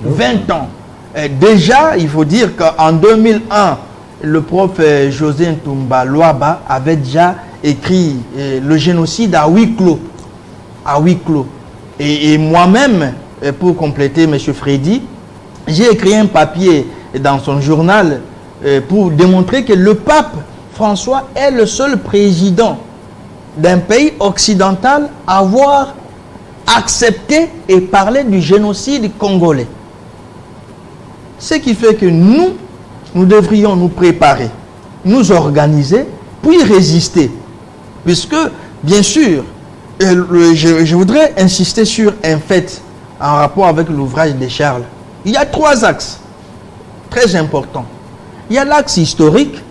20 ans. Et déjà, il faut dire qu'en 2001, le prof José Ntumba Luaba avait déjà écrit le génocide à huis clos. À huis clos. Et moi-même, pour compléter M. Freddy, j'ai écrit un papier dans son journal pour démontrer que le pape François est le seul président d'un pays occidental à avoir accepté et parlé du génocide congolais. Ce qui fait que nous devrions nous préparer, nous organiser, puis résister. Puisque, bien sûr, je voudrais insister sur un fait en rapport avec l'ouvrage de Charles. Il y a 3 axes très importants. Il y a l'axe historique,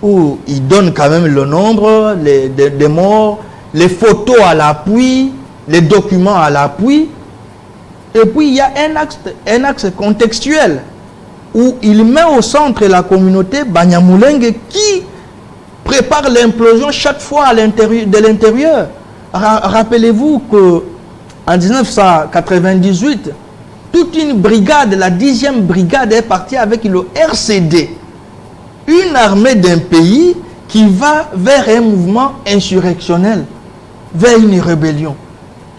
où il donne quand même le nombre des morts, les photos à l'appui, les documents à l'appui. Et puis il y a un axe contextuel où il met au centre la communauté Banyamulenge qui prépare l'implosion chaque fois de l'intérieur. Rappelez-vous qu'en 1998, toute une brigade, la 10e brigade, est partie avec le RCD. Une armée d'un pays qui va vers un mouvement insurrectionnel, vers une rébellion.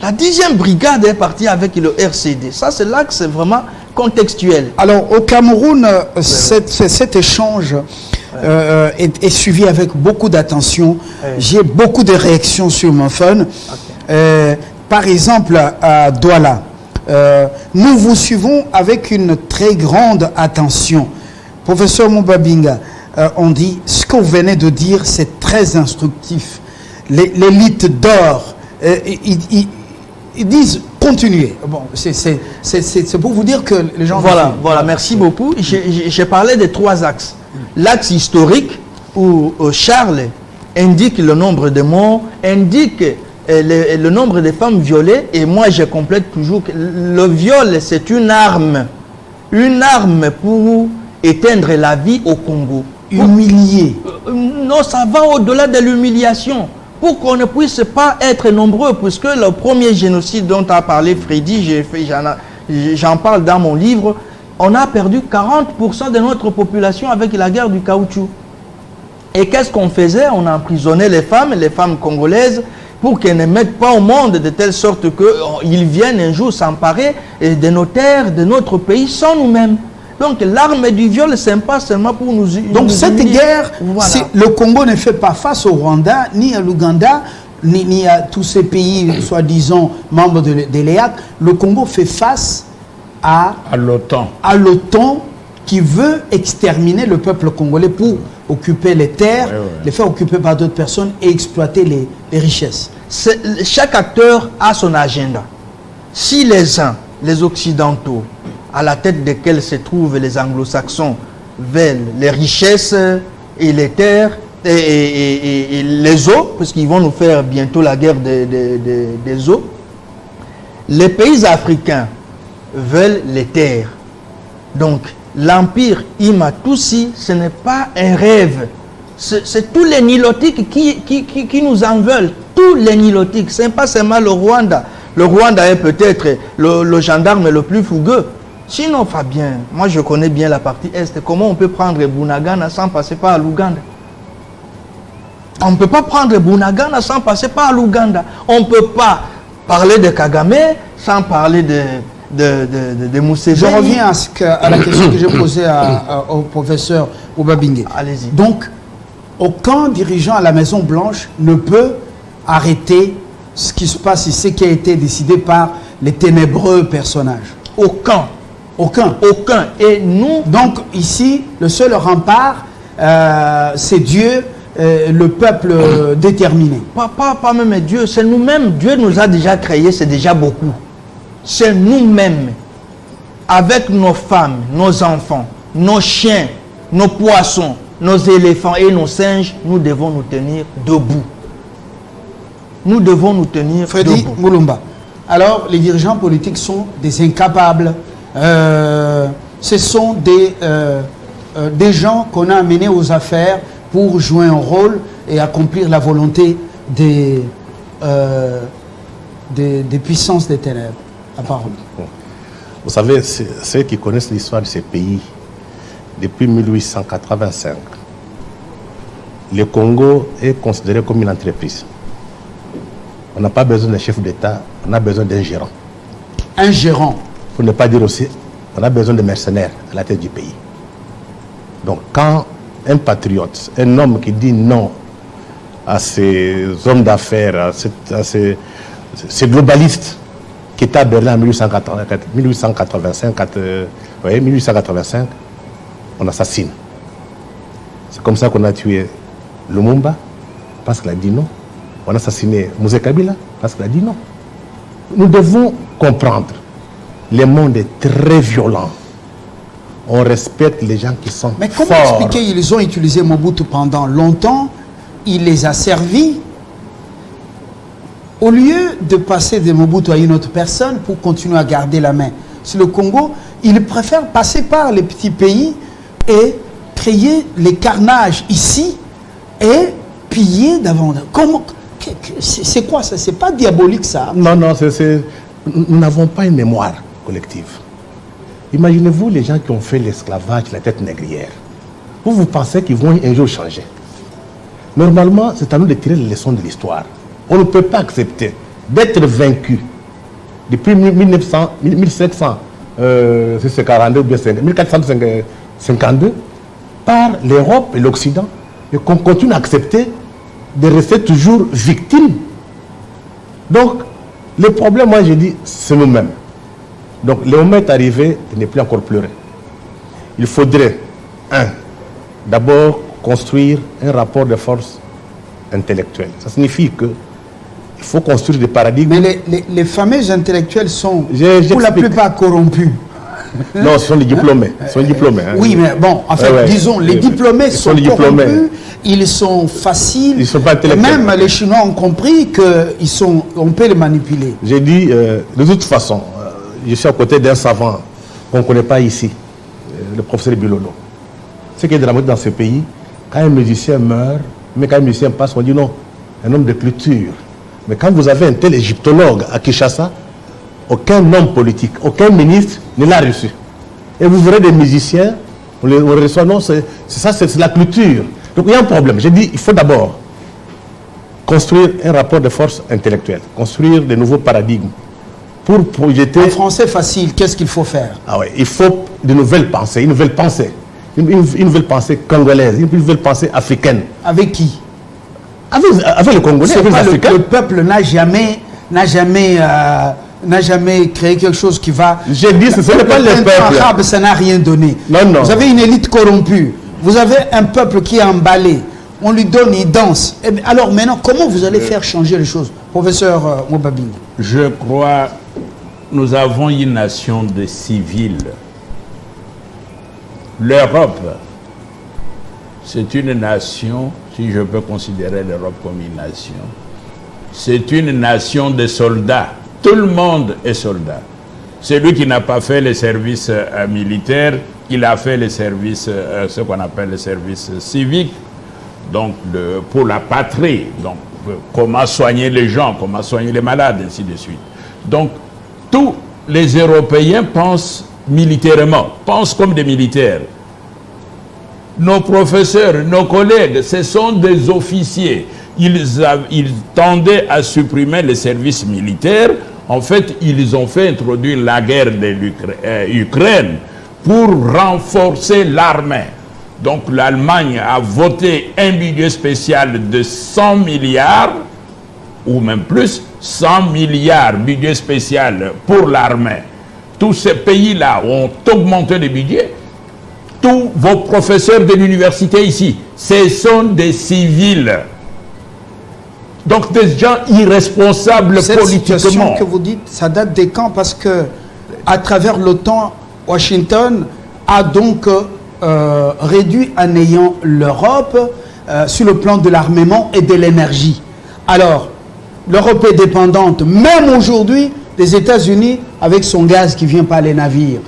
La 10e brigade est partie avec le RCD. Ça, c'est l'axe vraiment contextuel. Alors, au Cameroun, cet échange est suivi avec beaucoup d'attention. J'ai beaucoup de réactions sur mon phone. Par exemple, à Douala, nous vous suivons avec une très grande attention. Professeur Moubabinga, on dit, ce que vous venez de dire, c'est très instructif. L'élite d'or, ils disent, continuez. Bon, c'est pour vous dire que les gens... Voilà, merci beaucoup. J'ai parlé des 3 axes. L'axe historique, où Charles indique le nombre de morts, indique le nombre de femmes violées, et moi je complète toujours que le viol, c'est une arme pour éteindre la vie au Congo. Humilié. Non, ça va au-delà de l'humiliation. Pour qu'on ne puisse pas être nombreux, puisque le premier génocide dont a parlé Freddy, j'en parle dans mon livre, on a perdu 40% de notre population avec la guerre du caoutchouc. Et qu'est-ce qu'on faisait? On emprisonnait les femmes congolaises, pour qu'elles ne mettent pas au monde de telle sorte qu'ils viennent un jour s'emparer de nos terres, de notre pays, sans nous-mêmes. Donc l'arme du viol, ce n'est pas seulement pour nous... Donc cette guerre, voilà. Si le Congo ne fait pas face au Rwanda, ni à l'Ouganda, ni à tous ces pays, soi-disant, membres de l'EAC, le Congo fait face à l'OTAN. À l'OTAN qui veut exterminer le peuple congolais pour occuper les terres, les faire occuper par d'autres personnes et exploiter les richesses. Chaque acteur a son agenda. Si les uns, les Occidentaux, à la tête desquels se trouvent les anglo-saxons, veulent les richesses et les terres et les eaux, puisqu'ils vont nous faire bientôt la guerre des eaux, les pays africains veulent les terres. Donc, l'empire Ima-Tutsi, ce n'est pas un rêve. C'est tous les nilotiques qui nous en veulent. Tous les nilotiques. Ce n'est pas seulement le Rwanda. Le Rwanda est peut-être le gendarme le plus fougueux. Sinon, Fabien, moi je connais bien la partie Est. Comment on peut prendre Bunagana sans passer par l'Ouganda? On ne peut pas prendre Bunagana sans passer par l'Ouganda. On ne peut pas parler de Kagame sans parler de Museveni. Je reviens à la question que j'ai posée au professeur Obabingue. Allez-y. Donc, aucun dirigeant à la Maison Blanche ne peut arrêter ce qui se passe ici, ce qui a été décidé par les ténébreux personnages. Aucun. Aucun. Aucun. Et nous... Donc, ici, le seul rempart, c'est Dieu, le peuple déterminé. Pas même Dieu, c'est nous-mêmes. Dieu nous a déjà créés, c'est déjà beaucoup. C'est nous-mêmes, avec nos femmes, nos enfants, nos chiens, nos poissons, nos éléphants et nos singes, nous devons nous tenir debout. Nous devons nous tenir Freddy debout. Moulumba. Alors, les dirigeants politiques sont des incapables. Ce sont des gens qu'on a amenés aux affaires pour jouer un rôle et accomplir la volonté des puissances des ténèbres. La parole. Vous savez, ceux qui connaissent l'histoire de ces pays, depuis 1885, le Congo est considéré comme une entreprise. On n'a pas besoin d'un chef d'État, on a besoin d'un gérant. Un gérant. Pour ne pas dire aussi, on a besoin de mercenaires à la tête du pays. Donc quand un patriote, un homme qui dit non à ces hommes d'affaires, à ces globalistes qui étaient à Berlin en 1885, on assassine. C'est comme ça qu'on a tué Lumumba, parce qu'il a dit non. On a assassiné Mosé Kabila, parce qu'il a dit non. Nous devons comprendre, le monde est très violent. On respecte les gens qui sont Mais comment forts. expliquer qu'ils ont utilisé Mobutu pendant longtemps, il les a servis. Au lieu de passer de Mobutu à une autre personne pour continuer à garder la main sur le Congo, ils préfèrent passer par les petits pays et créer les carnages ici et piller davantage. Comment? C'est quoi ça? C'est pas diabolique ça? Non, nous n'avons pas une mémoire collective. Imaginez-vous les gens qui ont fait l'esclavage, la tête négrière. Vous pensez qu'ils vont un jour changer? Normalement, c'est à nous de tirer les leçons de l'histoire. On ne peut pas accepter d'être vaincu depuis 1452 par l'Europe et l'Occident et qu'on continue à accepter de rester toujours victime. Donc, le problème, moi, je dis, c'est nous-mêmes. Donc, le moment est arrivé de ne plus encore pleurer. Il faudrait, d'abord construire un rapport de force intellectuelle. Ça signifie que il faut construire des paradigmes. Mais les fameux intellectuels sont pour la j'explique. plupart corrompus. Non, ce sont les diplômés. Oui, mais bon, en fait, disons, les diplômés sont corrompus, ils sont faciles. Ils sont pas intellectuels. Même les Chinois ont compris qu'on peut les manipuler. J'ai dit, de toute façon, je suis à côté d'un savant qu'on ne connaît pas ici, le professeur Bilolo. Ce qui est dramatique dans ce pays, quand un musicien meurt, mais quand un musicien passe, on dit non, un homme de culture. Mais quand vous avez un tel égyptologue à Kinshasa, aucun homme politique, aucun ministre ne l'a reçu. Et vous verrez des musiciens, on les reçoit, non, c'est ça, c'est la culture. Donc il y a un problème. J'ai dit, il faut d'abord construire un rapport de force intellectuelle, construire de nouveaux paradigmes pour projeter... En français facile, qu'est-ce qu'il faut faire? Ah ouais, il faut de nouvelles pensées, une nouvelle pensée congolaise, une nouvelle pensée africaine. Avec qui? Avec le Congolais, avec les Africains. Le peuple n'a jamais créé quelque chose qui va... J'ai dit, ce n'est pas le peuple. Arabe, ça n'a rien donné. Non. Vous avez une élite corrompue. Vous avez un peuple qui est emballé. On lui donne, il danse. Alors maintenant, comment vous allez faire changer les choses? Professeur Mobabing. Je crois nous avons une nation de civils. L'Europe, c'est une nation, si je peux considérer l'Europe comme une nation, c'est une nation de soldats. Tout le monde est soldat. Celui qui n'a pas fait le service militaire, il a fait le service, ce qu'on appelle le service civique, donc pour la patrie. Donc, comment soigner les gens, comment soigner les malades, ainsi de suite. Donc, tous les Européens pensent militairement, pensent comme des militaires. Nos professeurs, nos collègues, ce sont des officiers. Ils tendaient à supprimer les services militaires. En fait, ils ont fait introduire la guerre de l'Ukraine pour renforcer l'armée. Donc l'Allemagne a voté un budget spécial de 100 milliards, ou même plus, 100 milliards budget spécial pour l'armée. Tous ces pays-là ont augmenté les budgets. Tous vos professeurs de l'université ici, ce sont des civils. Donc des gens irresponsables Cette politiquement. Cette situation que vous dites, ça date des quand? Parce que à travers l'OTAN, Washington a donc réduit en ayant l'Europe sur le plan de l'armement et de l'énergie. Alors, l'Europe est dépendante, même aujourd'hui, des États-Unis avec son gaz qui vient par les navires.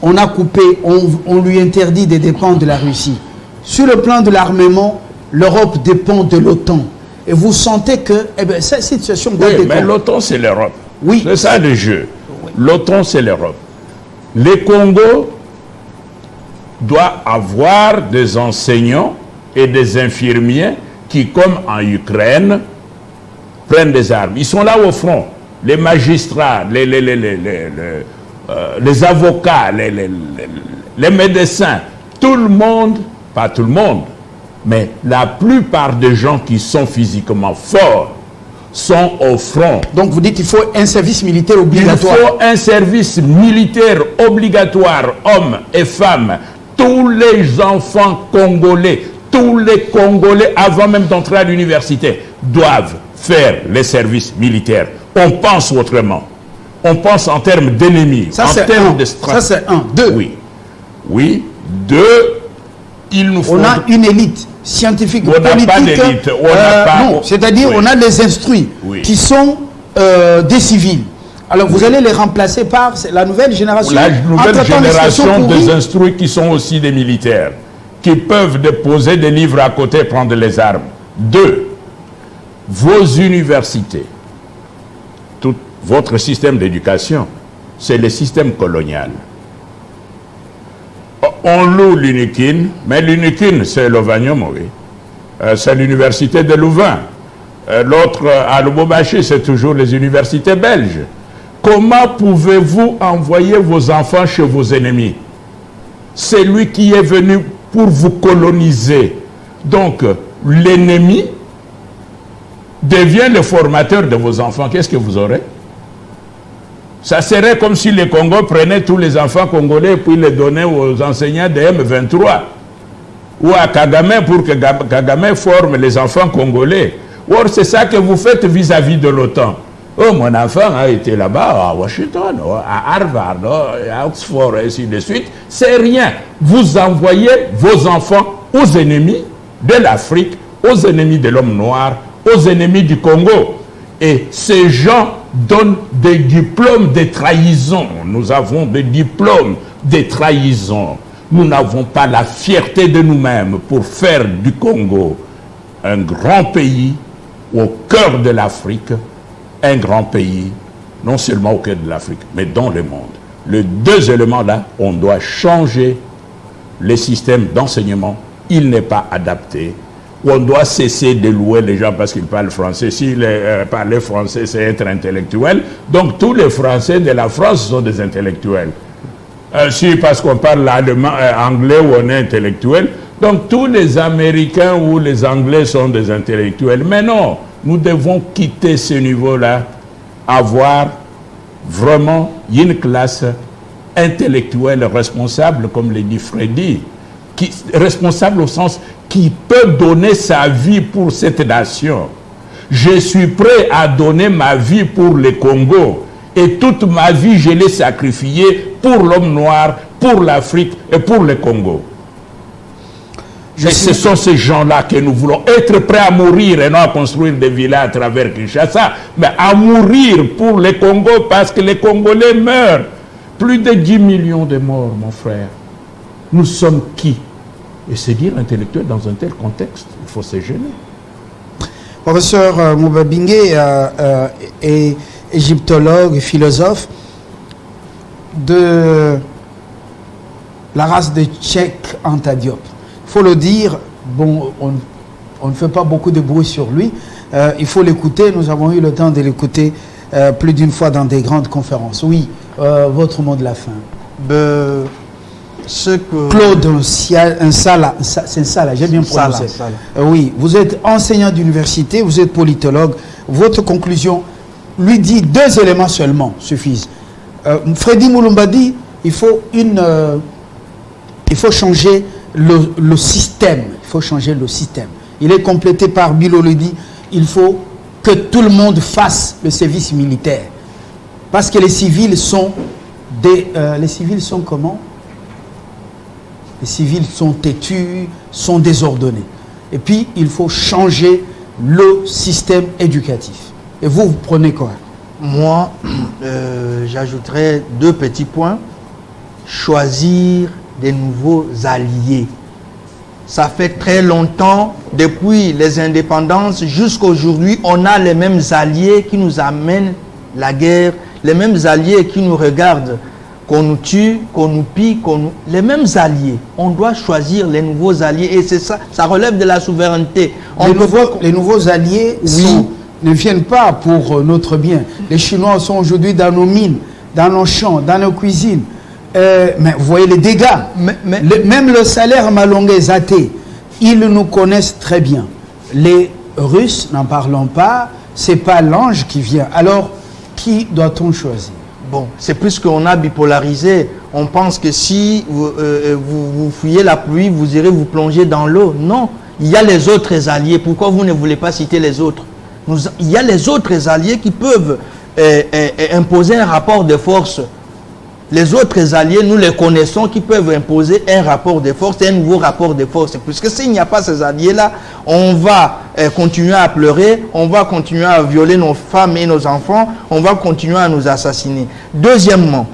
On a coupé, on lui interdit de dépendre de la Russie. Sur le plan de l'armement, l'Europe dépend de l'OTAN. Et vous sentez que cette situation date Oui, des mais quand? l'OTAN, c'est l'Europe. Oui. C'est ça le jeu. L'OTAN, c'est l'Europe. Les Congo doivent avoir des enseignants et des infirmiers qui, comme en Ukraine, prennent des armes. Ils sont là au front. Les magistrats, les avocats, les médecins, tout le monde, pas tout le monde, mais la plupart des gens qui sont physiquement forts sont au front. Donc vous dites qu'il faut un service militaire Il obligatoire. faut un service militaire obligatoire, hommes et femmes. Tous les enfants congolais, tous les Congolais, avant même d'entrer à l'université, doivent faire les services militaires. On pense autrement. On pense en termes d'ennemis, Ça en c'est termes un. de Ça stratégie. c'est un. Deux. Oui. Oui. Deux, il nous faut... On a une élite scientifique, On n'a politique. pas d'élite, on n'a pas- Non, c'est-à-dire Oui. on a les instruits Oui. qui sont des civils. Alors vous allez les remplacer par la nouvelle génération. La nouvelle Entre-temps, les génération situations des pourries. instruits qui sont aussi des militaires, qui peuvent déposer des livres à côté et prendre les armes. Deux, vos universités, tout votre système d'éducation, c'est le système colonial. On loue l'UNIKIN, mais l'UNIKIN, c'est l'Ovanium, oui. C'est l'université de Louvain. L'autre, à Lubumbashi, c'est toujours les universités belges. Comment pouvez-vous envoyer vos enfants chez vos ennemis? C'est lui qui est venu pour vous coloniser. Donc, l'ennemi devient le formateur de vos enfants. Qu'est-ce que vous aurez? Ça serait comme si les Congos prenaient tous les enfants congolais et puis les donnaient aux enseignants de M23 ou à Kagame pour que Kagame forme les enfants congolais. Or, c'est ça que vous faites vis-à-vis de l'OTAN. Oh, mon enfant a été là-bas à Washington, à Harvard, à Oxford, et ainsi de suite. C'est rien. Vous envoyez vos enfants aux ennemis de l'Afrique, aux ennemis de l'homme noir, aux ennemis du Congo. Et ces gens donnent des diplômes de trahison. Nous avons des diplômes de trahison. Nous n'avons pas la fierté de nous-mêmes pour faire du Congo un grand pays au cœur de l'Afrique, un grand pays, non seulement au cœur de l'Afrique, mais dans le monde. Les deux éléments-là, on doit changer les systèmes d'enseignement. Il n'est pas adapté. On doit cesser de louer les gens parce qu'ils parlent français. S'ils parlent français, c'est être intellectuel. Donc tous les Français de la France sont des intellectuels. Si parce qu'on parle allemand, anglais ou on est intellectuel, donc tous les Américains ou les Anglais sont des intellectuels. Mais non, nous devons quitter ce niveau-là, avoir vraiment une classe intellectuelle responsable, comme le dit Freddy, responsable au sens qui peut donner sa vie pour cette nation. Je suis prêt à donner ma vie pour le Congo. Et toute ma vie, je l'ai sacrifiée pour l'homme noir, pour l'Afrique et pour le Congo. Et ce sont ces gens-là que nous voulons être prêts à mourir et non à construire des villas à travers Kinshasa, mais à mourir pour le Congo parce que les Congolais meurent. Plus de 10 millions de morts, mon frère. Nous sommes qui? Et c'est dire intellectuel dans un tel contexte, il faut se gêner. Professeur Moubabingue est égyptologue et philosophe. De la race de Cheikh Anta Diop. Il faut le dire, bon, on ne fait pas beaucoup de bruit sur lui. Il faut l'écouter. Nous avons eu le temps de l'écouter plus d'une fois dans des grandes conférences. Oui, votre mot de la fin. Claude Nsala, c'est Nsala, j'ai bien prononcé. Oui, vous êtes enseignant d'université, vous êtes politologue. Votre conclusion lui dit 2 éléments seulement suffisent. Freddy Moulumba dit il faut changer le système. Il faut changer le système. Il est complété par Bilolo dit il faut que tout le monde fasse le service militaire. Parce que les civils sont comment? Les civils sont têtus, sont désordonnés. Et puis, il faut changer le système éducatif. Et vous prenez quoi? Moi, j'ajouterais 2 petits points. Choisir des nouveaux alliés. Ça fait très longtemps, depuis les indépendances jusqu'à aujourd'hui, on a les mêmes alliés qui nous amènent la guerre, les mêmes alliés qui nous regardent, qu'on nous tue, qu'on nous pille, les mêmes alliés. On doit choisir les nouveaux alliés et c'est ça, ça relève de la souveraineté. Les nouveaux alliés ne viennent pas pour notre bien. Les Chinois sont aujourd'hui dans nos mines, dans nos champs, dans nos cuisines. Mais vous voyez les dégâts. Même le salaire malongé Zaté, ils nous connaissent très bien. Les Russes, n'en parlons pas, c'est pas l'ange qui vient. Alors, qui doit-on choisir? Bon, c'est plus qu'on a bipolarisé. On pense que si vous fouillez la pluie, vous irez vous plonger dans l'eau. Non, il y a les autres alliés. Pourquoi vous ne voulez pas citer les autres? Il y a les autres alliés qui peuvent imposer un rapport de force. Les autres alliés, nous les connaissons, qui peuvent imposer un rapport de force, un nouveau rapport de force. Puisque s'il n'y a pas ces alliés-là, on va continuer à pleurer, on va continuer à violer nos femmes et nos enfants, on va continuer à nous assassiner. Deuxièmement,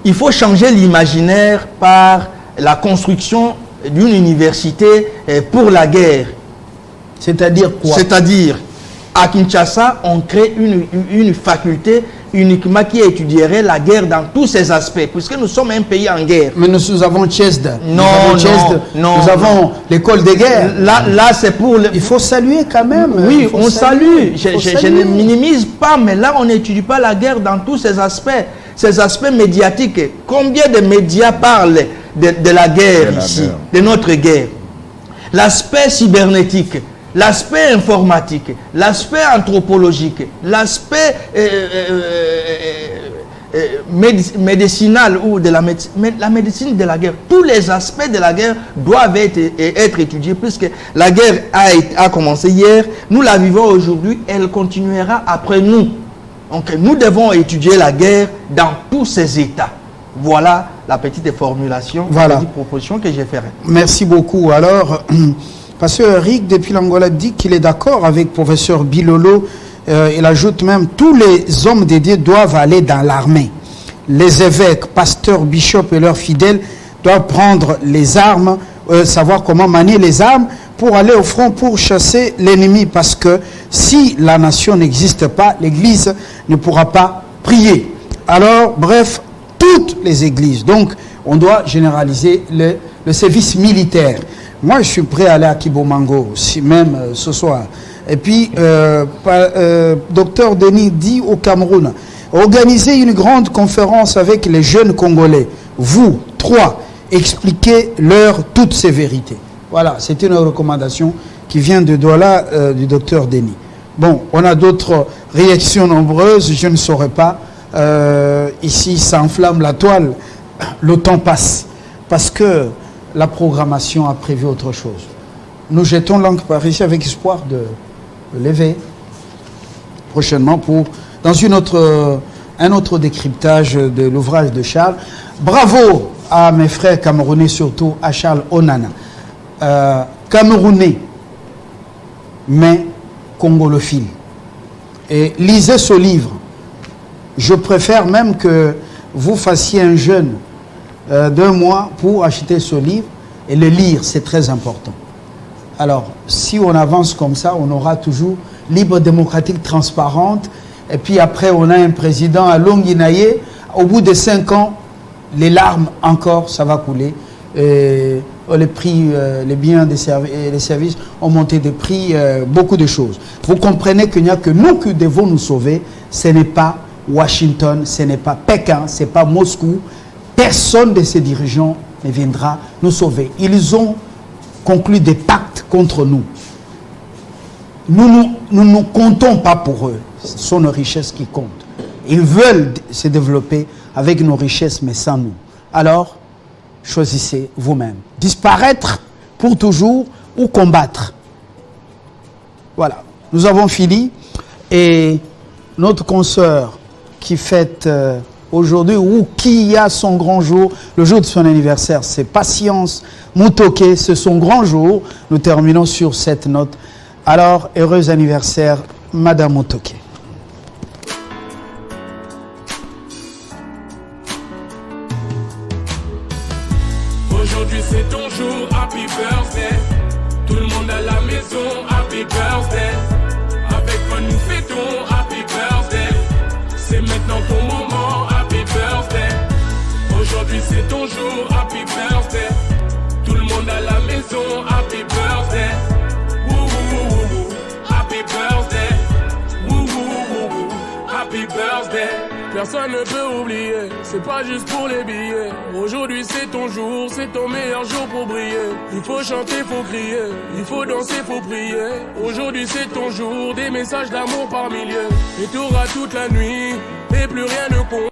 il faut changer l'imaginaire par la construction d'une université pour la guerre. C'est-à-dire quoi? C'est-à-dire, à Kinshasa, on crée une faculté uniquement qui étudierait la guerre dans tous ses aspects, puisque nous sommes un pays en guerre. Mais nous avons Chesda. Non, nous avons l'école de guerre. Là c'est pour... Il faut saluer quand même. Oui, on salue. Je ne minimise pas, mais là, on n'étudie pas la guerre dans tous ses aspects médiatiques. Combien de médias parlent de la guerre ici, de notre guerre? L'aspect cybernétique, l'aspect informatique, l'aspect anthropologique, l'aspect médicinal ou de la médecine de la guerre. Tous les aspects de la guerre doivent être étudiés puisque la guerre a commencé hier, nous la vivons aujourd'hui, elle continuera après nous. Donc nous devons étudier la guerre dans tous ses états. Voilà la petite formulation, la petite proposition que j'ai faite. Merci beaucoup. Alors... Pasteur Eric, depuis l'Angola, dit qu'il est d'accord avec professeur Bilolo. Il ajoute même tous les hommes dédiés doivent aller dans l'armée. Les évêques, pasteurs, bishops et leurs fidèles doivent prendre les armes, savoir comment manier les armes pour aller au front, pour chasser l'ennemi. Parce que si la nation n'existe pas, l'Église ne pourra pas prier. Alors, bref, toutes les églises. Donc, on doit généraliser le service militaire. Moi, je suis prêt à aller à Kibomango, même ce soir. Et puis, docteur Denis dit au Cameroun, organisez une grande conférence avec les jeunes Congolais. Vous, 3, expliquez-leur toutes ces vérités. Voilà, c'est une recommandation qui vient de Douala du docteur Denis. Bon, on a d'autres réactions nombreuses, je ne saurais pas. Ici, ça enflamme la toile. Le temps passe. Parce que la programmation a prévu autre chose. Nous jetons l'encre par ici avec espoir de lever prochainement dans un autre décryptage de l'ouvrage de Charles. Bravo à mes frères camerounais, surtout à Charles Onana. Camerounais, mais congolophile. Et lisez ce livre. Je préfère même que vous fassiez un jeûne d'1 mois pour acheter ce livre et le lire, c'est très important. Alors, si on avance comme ça, on aura toujours libre, démocratique, transparente, et puis après, on a un président à Longinaye, au bout de 5 ans, les larmes encore, ça va couler. Et les prix, les biens et les services ont monté de prix, beaucoup de choses. Vous comprenez qu'il n'y a que nous qui devons nous sauver. Ce n'est pas Washington, ce n'est pas Pékin, ce n'est pas Moscou. Personne de ces dirigeants ne viendra nous sauver. Ils ont conclu des pactes contre nous. Nous ne comptons pas pour eux. Ce sont nos richesses qui comptent. Ils veulent se développer avec nos richesses, mais sans nous. Alors, choisissez vous-même. Disparaître pour toujours ou combattre. Voilà. Nous avons fini. Et notre consoeur qui fête aujourd'hui, ou qui a son grand jour, le jour de son anniversaire, c'est Patience Mutoke, c'est son grand jour. Nous terminons sur cette note. Alors, heureux anniversaire, Madame Mutoke. Aujourd'hui c'est ton jour, happy birthday. Tout le monde à la maison, happy birthday. Avec moi nous fêtons, happy birthday. C'est maintenant ton moment, happy birthday. Aujourd'hui c'est ton jour, happy birthday. Tout le monde à la maison, happy birthday. Woo woo woo woo, happy birthday. Woo woo woo woo, happy birthday. Personne ne peut oublier, c'est pas juste pour les billets. Aujourd'hui c'est ton jour, c'est ton meilleur jour pour briller. Il faut chanter, faut crier, il faut danser, faut prier. Aujourd'hui c'est ton jour, des messages d'amour par milliers. Et t'auras toute la nuit, et plus rien ne compte.